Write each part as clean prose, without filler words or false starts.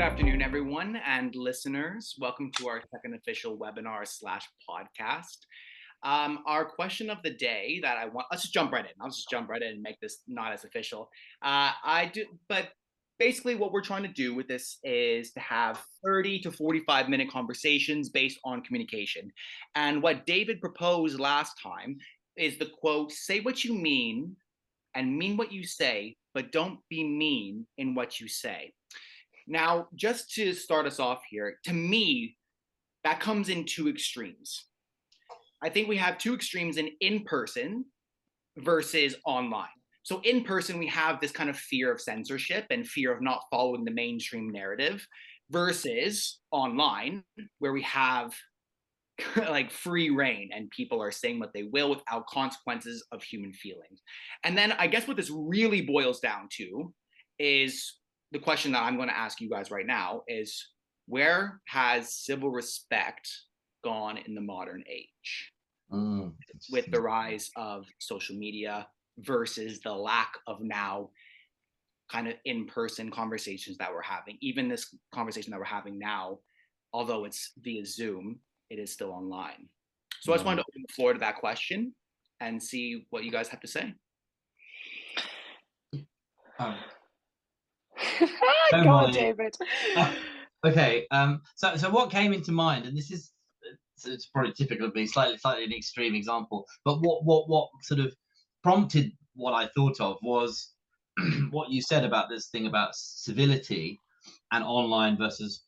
afternoon, everyone and listeners. Welcome to our second official webinar slash podcast. Our question of the day that let's just jump right in. I'll just jump right in and make this not as official. But basically what we're trying to do with this is to have 30 to 45 minute conversations based on communication. And what David proposed last time is the quote, "Say what you mean and mean what you say, but don't be mean in what you say." Now, just to start us off here, to me, that comes in two extremes. I think we have two extremes in person versus online. So in person, we have this kind of fear of censorship and fear of not following the mainstream narrative versus online, where we have like free reign and people are saying what they will without consequences of human feelings. And then I guess what this really boils down to is the question that I'm going to ask you guys right now is, where has civil respect gone in the modern age with the rise of social media versus the lack of now kind of in-person conversations that we're having? Even this conversation that we're having now, although it's via Zoom, it is still online. So I just wanted to open the floor to that question and see what you guys have to say. Go on, David. Okay. So what came into mind, and this is it's probably typical of me, slightly an extreme example, but what sort of prompted what I thought of was what you said about this thing about civility and online versus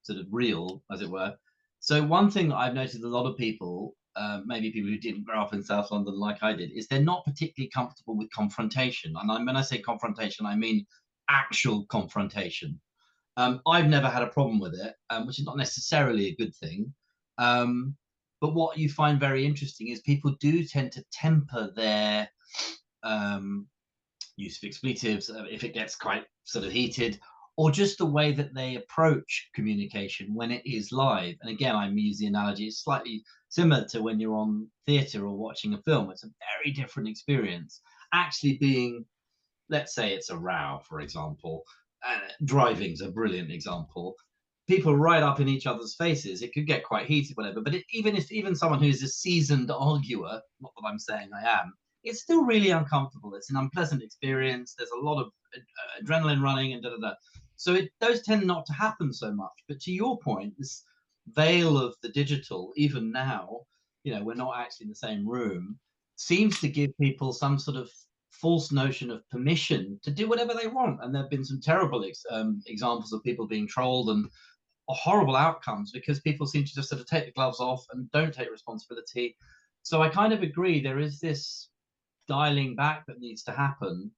sort of real, as it were. So one thing that I've noticed a lot of people, maybe people who didn't grow up in South London like I did, is they're not particularly comfortable with confrontation. And when I say confrontation, I mean actual confrontation. I've never had a problem with it, which is not necessarily a good thing. But what you find very interesting is people do tend to temper their use of expletives if it gets quite sort of heated, or just the way that they approach communication when it is live. And again, I use the analogy, it's slightly similar to when you're on theatre or watching a film. It's a very different experience. Actually being, let's say it's a row, for example, driving's a brilliant example. People right up in each other's faces. It could get quite heated, whatever. But even someone who's a seasoned arguer, not that I'm saying I am, it's still really uncomfortable. It's an unpleasant experience. There's a lot of adrenaline running and da-da-da. So those tend not to happen so much. But to your point, this veil of the digital, even now, we're not actually in the same room, seems to give people some sort of false notion of permission to do whatever they want. And there have been some terrible examples of people being trolled and horrible outcomes because people seem to just sort of take the gloves off and don't take responsibility. So I kind of agree, there is this dialing back that needs to happen,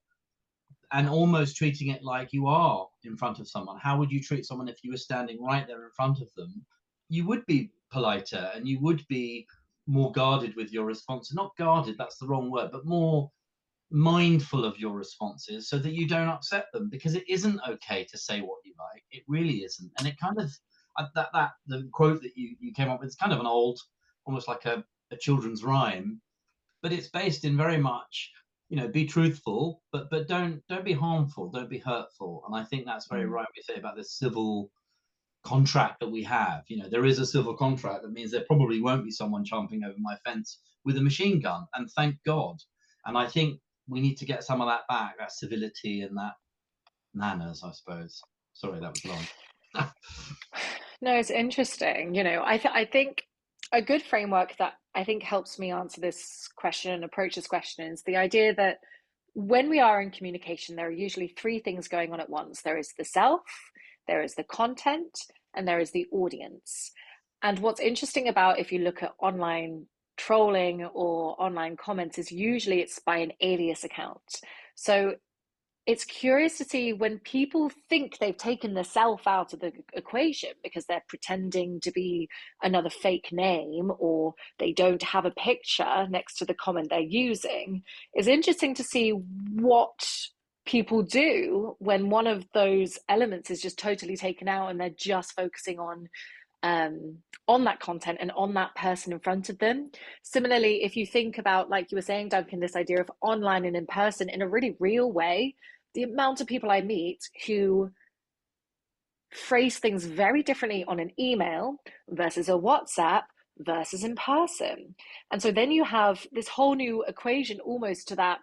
and almost treating it like you are in front of someone. How would you treat someone if you were standing right there in front of them? You would be politer and you would be more guarded with your response. Not guarded, that's the wrong word, but more mindful of your responses so that you don't upset them, because it isn't okay to say what you like. It really isn't. And it kind of, the quote that you came up with is kind of an old, almost like a children's rhyme, but it's based in very much, be truthful, but don't be harmful, don't be hurtful. And I think that's very right what you say about this civil contract that we have. There is a civil contract that means there probably won't be someone jumping over my fence with a machine gun, and thank God. And I think we need to get some of that back, that civility and that manners, I suppose. Sorry, that was long. No, it's interesting. I think a good framework that I think helps me answer this question and approach this question is the idea that when we are in communication, there are usually three things going on at once. There is the self, there is the content, and there is the audience. And what's interesting about, if you look at online trolling or online comments, is usually it's by an alias account. So it's curious to see when people think they've taken the self out of the equation because they're pretending to be another fake name, or they don't have a picture next to the comment they're using. It's interesting to see what people do when one of those elements is just totally taken out and they're just focusing on that content and on that person in front of them. Similarly, if you think about, like you were saying, Duncan, this idea of online and in person in a really real way, the amount of people I meet who phrase things very differently on an email versus a WhatsApp versus in person. And so then you have this whole new equation almost to that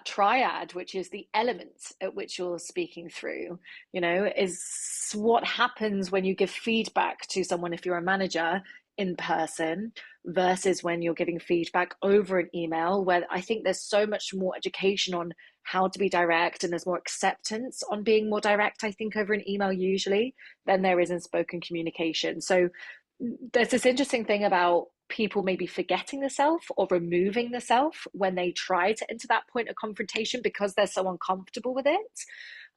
triad, which is the elements at which you're speaking through, is what happens when you give feedback to someone if you're a manager in person versus when you're giving feedback over an email, where I think there's so much more education on how to be direct, and there's more acceptance on being more direct, I think, over an email usually than there is in spoken communication. So there's this interesting thing about people maybe forgetting the self or removing the self when they try to enter that point of confrontation because they're so uncomfortable with it.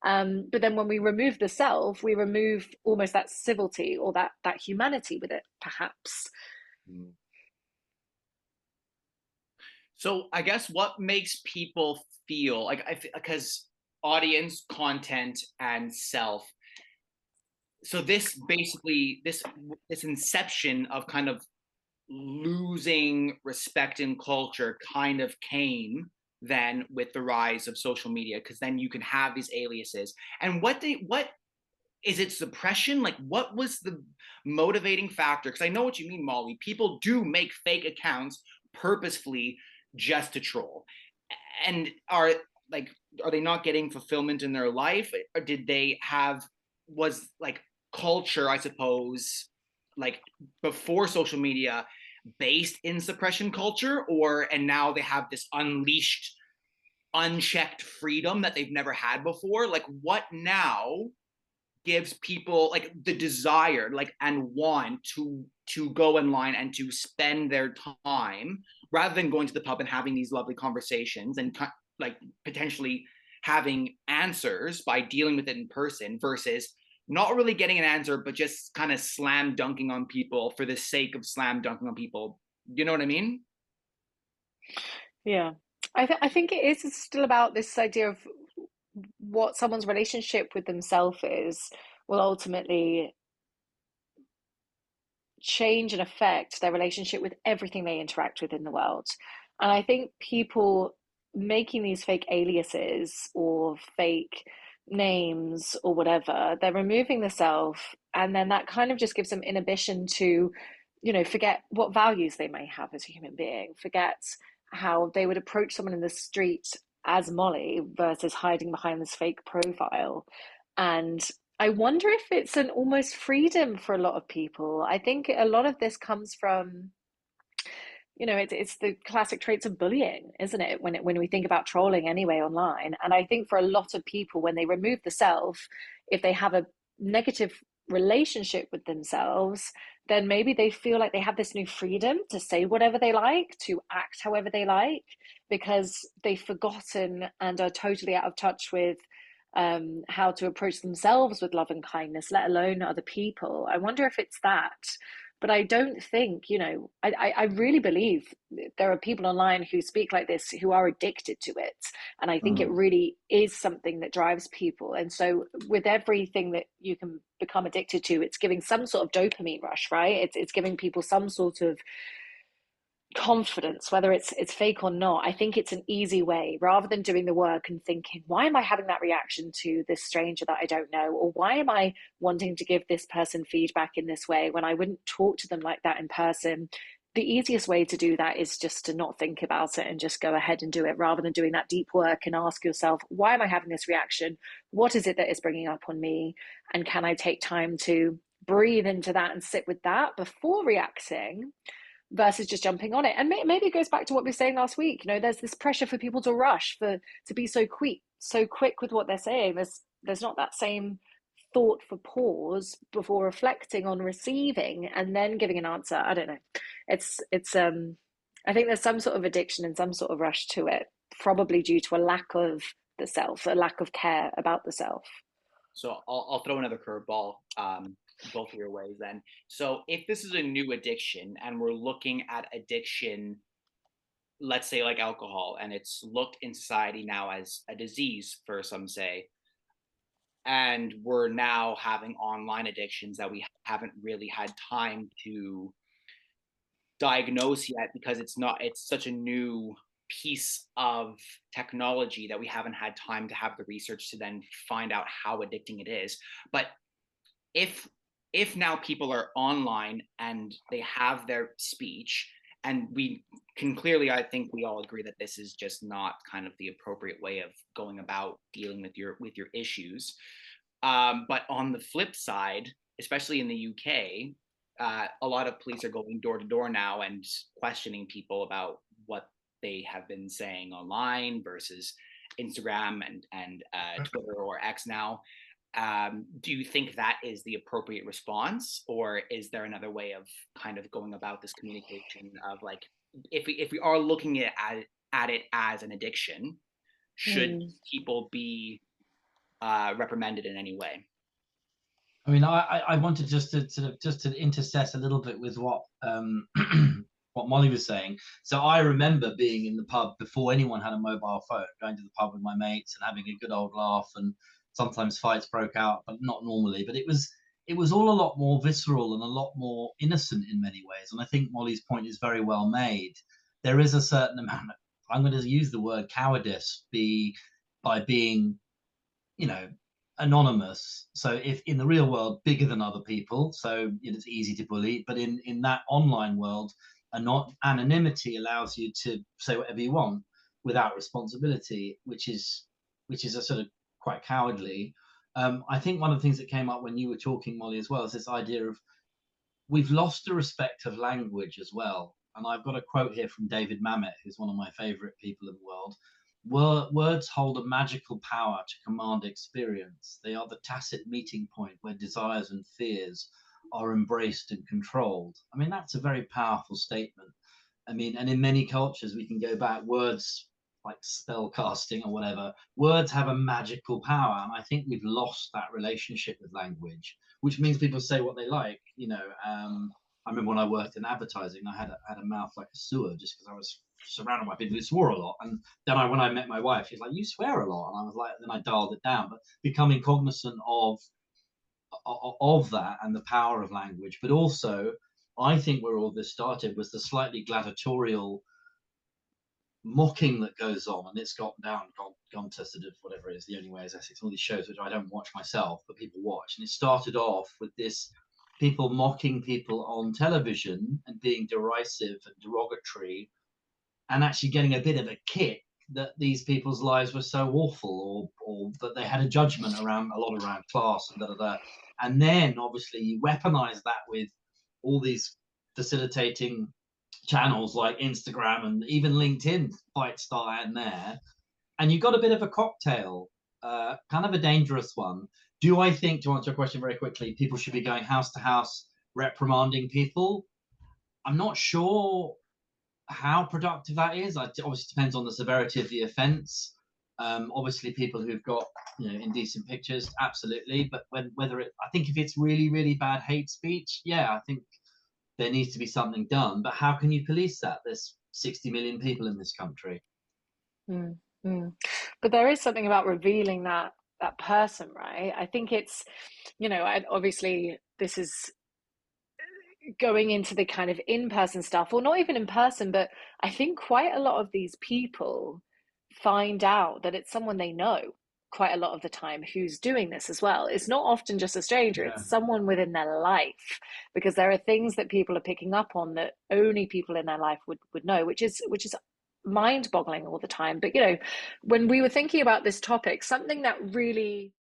But then when we remove the self, we remove almost that civility or that humanity with it, perhaps. So I guess what makes people feel like, because audience, content, and self. So this basically, this inception of kind of losing respect in culture kind of came then with the rise of social media, because then you can have these aliases. And what is it, suppression? Like, what was the motivating factor? Because I know what you mean, Molly. People do make fake accounts purposefully just to troll. And are they not getting fulfillment in their life? Or did they have, was like culture, I suppose, like before social media, based in suppression culture, and now they have this unleashed, unchecked freedom that they've never had before? Like, what now gives people like the desire, like, and want to go in line and to spend their time rather than going to the pub and having these lovely conversations and like potentially having answers by dealing with it in person, versus not really getting an answer but just kind of slam dunking on people for the sake of slam dunking on people? You know what I mean? Yeah. I think it is still about this idea of what someone's relationship with themselves is will ultimately change and affect their relationship with everything they interact with in the world. And I think people making these fake aliases or fake names or whatever, they're removing the self, and then that kind of just gives them inhibition to, forget what values they may have as a human being, forget how they would approach someone in the street as Molly versus hiding behind this fake profile. And I wonder if it's an almost freedom for a lot of people. I think a lot of this comes from, it's the classic traits of bullying, isn't it? When we think about trolling anyway online. And I think for a lot of people, when they remove the self, if they have a negative relationship with themselves, then maybe they feel like they have this new freedom to say whatever they like, to act however they like, because they've forgotten and are totally out of touch with how to approach themselves with love and kindness, let alone other people. I wonder if it's that. But I don't think, I really believe there are people online who speak like this who are addicted to it. And I think it really is something that drives people. And so with everything that you can become addicted to, it's giving some sort of dopamine rush, right? It's giving people some sort of confidence, whether it's fake or not. I think it's an easy way, rather than doing the work and thinking, why am I having that reaction to this stranger that I don't know, or why am I wanting to give this person feedback in this way when I wouldn't talk to them like that in person. The easiest way to do that is just to not think about it and just go ahead and do it, rather than doing that deep work and ask yourself, why am I having this reaction? What is it that is bringing up on me? And can I take time to breathe into that and sit with that before reacting, versus just jumping on it? And maybe it goes back to what we were saying last week. There's this pressure for people to rush, to be so quick with what they're saying. There's not that same thought for pause before reflecting on receiving and then giving an answer. I don't know. It's I think there's some sort of addiction and some sort of rush to it, probably due to a lack of the self, a lack of care about the self. So I'll throw another curveball, both of your ways then. So if this is a new addiction and we're looking at addiction, let's say like alcohol, and it's looked in society now as a disease, for some say, and we're now having online addictions that we haven't really had time to diagnose yet, because it's such a new piece of technology that we haven't had time to have the research to then find out how addicting it is. But if now people are online and they have their speech, and we can clearly, I think we all agree that this is just not kind of the appropriate way of going about dealing with your issues. But on the flip side, especially in the UK, a lot of police are going door to door now and questioning people about what they have been saying online versus Instagram and Twitter or X now. Do you think that is the appropriate response, or is there another way of kind of going about this communication of like, if we are looking at it as an addiction, should people be reprimanded in any way? I mean, I wanted just to sort of just to intersect a little bit with what what Molly was saying. So I remember being in the pub before anyone had a mobile phone, going to the pub with my mates and having a good old laugh, and sometimes fights broke out, but not normally. But it was all a lot more visceral and a lot more innocent in many ways. And I think Molly's point is very well made. There is a certain amount of, I'm going to use the word cowardice, by being, you know, anonymous. So if in the real world, bigger than other people, so it's easy to bully, but in that online world, anonymity allows you to say whatever you want without responsibility, which is a sort of quite cowardly. I think one of the things that came up when you were talking, Molly, as well, is this idea of we've lost the respect of language as well. And I've got a quote here from David Mamet, who's one of my favorite people in the world. Words hold a magical power to command experience. They are the tacit meeting point where desires and fears are embraced and controlled. I mean, that's a very powerful statement. I mean, and in many cultures, we can go back, words like spell casting or whatever, words have a magical power. And I think we've lost that relationship with language, which means people say what they like. I remember when I worked in advertising, I had a mouth like a sewer just because I was surrounded by people who swore a lot. And then when I met my wife, she's like, "You swear a lot," and I was like, then I dialed it down. But becoming cognizant of that and the power of language, but also, I think where all this started was the slightly gladiatorial mocking that goes on, and it's gone to sort of whatever it is, The Only Way is Essex, all these shows which I don't watch myself, but people watch, and it started off with this people mocking people on television and being derisive and derogatory, and actually getting a bit of a kick that these people's lives were so awful, or that they had a judgment around class and and then obviously you weaponize that with all these facilitating channels like Instagram and even LinkedIn fight start in there, and you got a bit of a cocktail, kind of a dangerous one. Do I think, to answer your question very quickly, people should be going house to house reprimanding people? I'm not sure how productive that is. It obviously depends on the severity of the offence. Obviously, people who've got indecent pictures, absolutely. But I think if it's really, really bad hate speech, yeah, I think there needs to be something done. But how can you police that? There's 60 million people in this country. But there is something about revealing that person, right? I think it's, obviously this is going into the kind of in-person stuff, or not even in person, but I think quite a lot of these people find out that it's someone they know quite a lot of the time who's doing this as well. It's not often just a stranger, Yeah. it's someone within their life, because there are things that people are picking up on that only people in their life would know, which is mind-boggling all the time. But when we were thinking about this topic, something that really